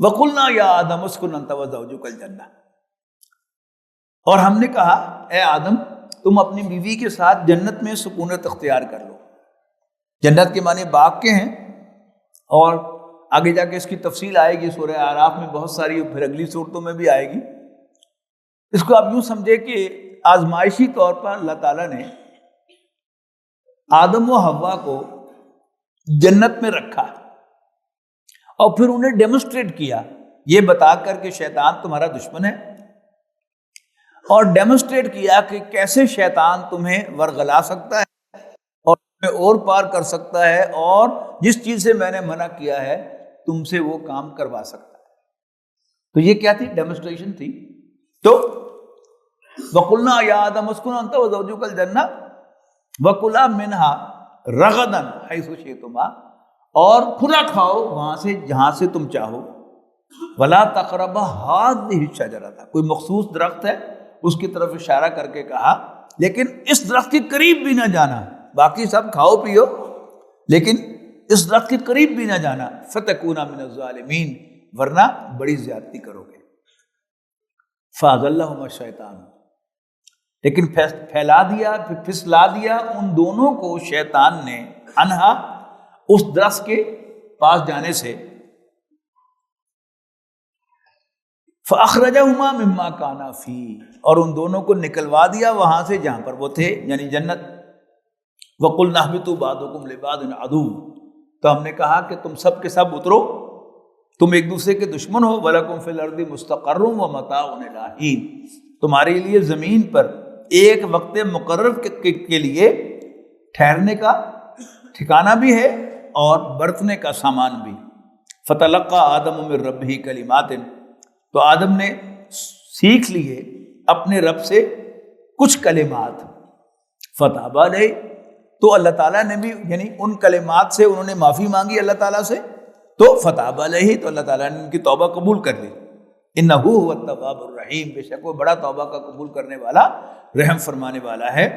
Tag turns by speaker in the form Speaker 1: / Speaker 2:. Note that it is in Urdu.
Speaker 1: وَقُلْنَا يَا آدَمُ اسْكُنْ أَنْتَ وَزَوْجُكَ الْجَنَّةَ، اور ہم نے کہا اے آدم تم اپنی بیوی کے ساتھ جنت میں سکونت اختیار کر لو۔ جنت کے معنی باغ کے ہیں، اور آگے جا کے اس کی تفصیل آئے گی سورہ اعراف میں بہت ساری، پھر اگلی صورتوں میں بھی آئے گی۔ اس کو آپ یوں سمجھے کہ آزمائشی طور پر اللہ تعالیٰ نے آدم و حوا کو جنت میں رکھا اور پھر انہیں ڈیمونسٹریٹ کیا، یہ بتا کر کہ شیطان تمہارا دشمن ہے، اور ڈیمونسٹریٹ کیا کہ کیسے شیطان تمہیں ورغلا سکتا ہے اور تمہیں اور پار کر سکتا ہے، اور جس چیز سے میں نے منع کیا ہے تم سے وہ کام کروا سکتا ہے۔ تو یہ کیا تھی؟ ڈیمونسٹریشن تھی۔ تو وَقُلْنَا يَا آدَمُ اسْكُنْ أَنْتَ وَزَوْجُكَ الْجَنَّةَ وَكُلَا مِنْهَا رَغَدًا حَيْثُ شِئْتُمَا، اور کھلا کھاؤ وہاں سے جہاں سے تم چاہو، وَلَا تَقْرَبَا هَٰذِهِ الشَّجَرَةَ، کوئی مخصوص درخت ہے اس کی طرف اشارہ کر کے کہا لیکن اس درخت کے قریب بھی نہ جانا، باقی سب کھاؤ پیو لیکن اس درخت کے قریب بھی نہ جانا، فَتَكُونَ مِنَ الظَّالِمِينَ، ورنہ بڑی زیادتی کرو گے۔ فَأَزَلَّهُمَا الشَّيْطَانُ، لیکن پھسلا دیا ان دونوں کو شیطان نے، انہا اس درخت کے پاس جانے سے، فَأَخْرَجَهُمَا مِمَّا كَانَا فِيهِ، اور ان دونوں کو نکلوا دیا وہاں سے جہاں پر وہ تھے، یعنی جنت۔ وَقُلْنَا اهْبِطُوا بَعْضُكُمْ لِبَعْضٍ عَدُوٌّ، تو ہم نے کہا کہ تم سب کے سب اترو، تم ایک دوسرے کے دشمن ہو، وَلَكُمْ فِي الْأَرْضِ مُسْتَقَرٌّ وَمَتَاعٌ إِلَىٰ حِينٍ، تمہارے لیے زمین پر ایک وقت مقرر کے لیے ٹھہرنے کا ٹھکانہ بھی ہے اور برتنے کا سامان بھی۔ فَتَلَقَّىٰ آدَمُ مِن رَّبِّهِ كَلِمَاتٍ، تو آدم نے سیکھ لیے اپنے رب سے کچھ کلمات، فتاب علیہ، تو اللہ تعالیٰ نے بھی یعنی ان کلمات سے انہوں نے معافی مانگی اللہ تعالیٰ سے، تو فتاب علیہ، تو اللہ تعالیٰ نے ان کی توبہ قبول کر لی۔ انہ هو التواب الرحیم، بے شک وہ بڑا توبہ کا قبول کرنے والا، رحم فرمانے والا ہے۔